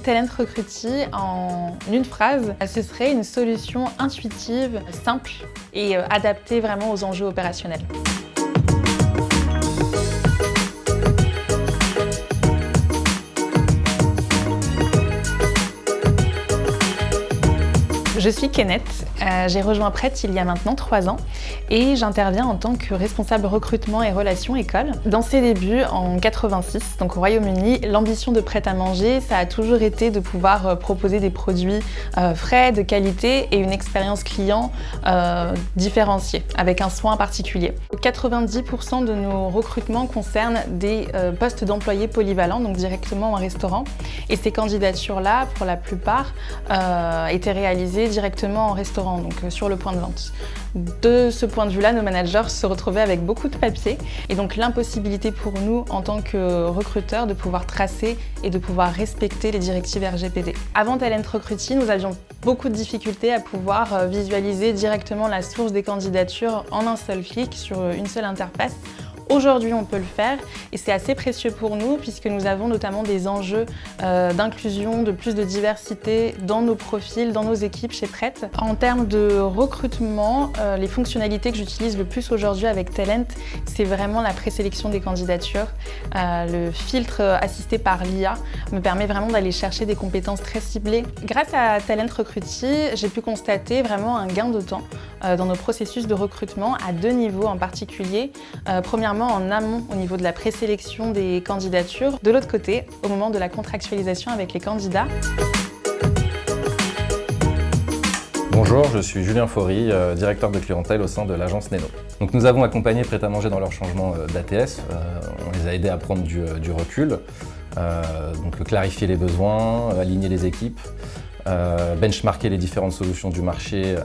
Talent Recruity, en une phrase, ce serait une solution intuitive, simple et adaptée vraiment aux enjeux opérationnels. Je suis Kenneth, j'ai rejoint Pret il y a maintenant 3 ans et j'interviens en tant que responsable recrutement et relations école. Dans ses débuts en 86, donc au Royaume-Uni, l'ambition de Pret à manger, ça a toujours été de pouvoir proposer des produits frais, de qualité et une expérience client différenciée, avec un soin particulier. 90% de nos recrutements concernent des postes d'employés polyvalents, donc directement en restaurant. Et ces candidatures-là, pour la plupart, étaient réalisées directement en restaurant, donc sur le point de vente. De ce point de vue-là, nos managers se retrouvaient avec beaucoup de papier et donc l'impossibilité pour nous, en tant que recruteurs, de pouvoir tracer et de pouvoir respecter les directives RGPD. Avant Talent Recruity, nous avions beaucoup de difficultés à pouvoir visualiser directement la source des candidatures en un seul clic sur une seule interface. Aujourd'hui, on peut le faire et c'est assez précieux pour nous puisque nous avons notamment des enjeux d'inclusion, de plus de diversité dans nos profils, dans nos équipes chez Pret. En termes de recrutement, les fonctionnalités que j'utilise le plus aujourd'hui avec Talent, c'est vraiment la présélection des candidatures. Le filtre assisté par l'IA me permet vraiment d'aller chercher des compétences très ciblées. Grâce à Talent Recruity, j'ai pu constater vraiment un gain de temps dans nos processus de recrutement à 2 niveaux en particulier. Premièrement, en amont au niveau de la présélection des candidatures. De l'autre côté, au moment de la contractualisation avec les candidats. Bonjour, je suis Julien Faury, directeur de clientèle au sein de l'agence Neno. Donc nous avons accompagné Pret à manger dans leur changement d'ATS. On les a aidés à prendre du recul, donc clarifier les besoins, aligner les équipes, benchmarker les différentes solutions du marché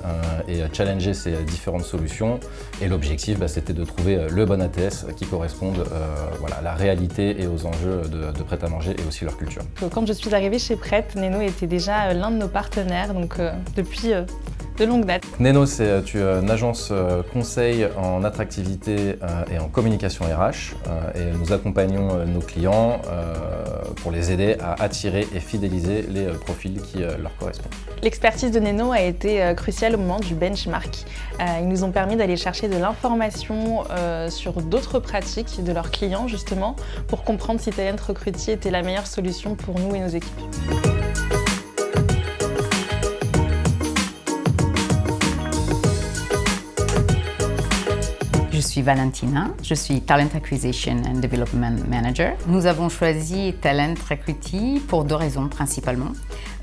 et challenger ces différentes solutions. Et l'objectif, c'était de trouver le bon ATS qui corresponde à la réalité et aux enjeux de Pret à manger et aussi leur culture. Quand je suis arrivée chez Pret, Neno était déjà l'un de nos partenaires, donc depuis de longue date. Neno, c'est une agence conseil en attractivité et en communication RH et nous accompagnons nos clients pour les aider à attirer et fidéliser les profils qui leur correspondent. L'expertise de Neno a été cruciale au moment du benchmark. Ils nous ont permis d'aller chercher de l'information sur d'autres pratiques de leurs clients justement pour comprendre si Talent Recruity était la meilleure solution pour nous et nos équipes. Je suis Valentina, je suis Talent Acquisition and Development Manager. Nous avons choisi Talent Recruity pour 2 raisons principalement.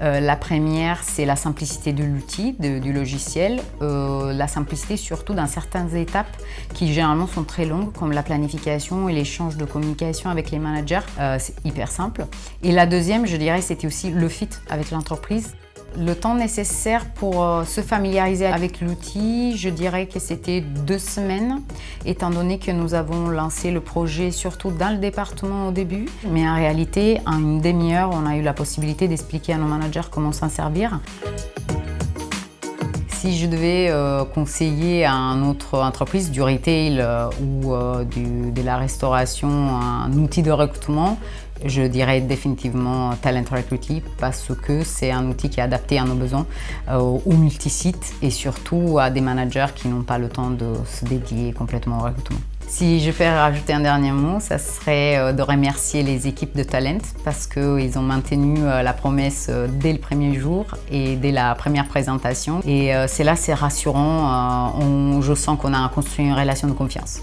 La première, c'est la simplicité de l'outil, du logiciel, la simplicité surtout dans certaines étapes qui généralement sont très longues, comme la planification et l'échange de communication avec les managers. C'est hyper simple. Et la deuxième, je dirais, c'était aussi le fit avec l'entreprise. Le temps nécessaire pour se familiariser avec l'outil, je dirais que c'était 2 semaines, étant donné que nous avons lancé le projet surtout dans le département au début. Mais en réalité, en une demi-heure, on a eu la possibilité d'expliquer à nos managers comment s'en servir. Si je devais conseiller à une autre entreprise du retail ou de la restauration un outil de recrutement, je dirais définitivement Talent Recruity parce que c'est un outil qui est adapté à nos besoins, aux multisites et surtout à des managers qui n'ont pas le temps de se dédier complètement au recrutement. Si je peux rajouter un dernier mot, ça serait de remercier les équipes de Talent parce qu'ils ont maintenu la promesse dès le premier jour et dès la première présentation. Et c'est rassurant, je sens qu'on a construit une relation de confiance.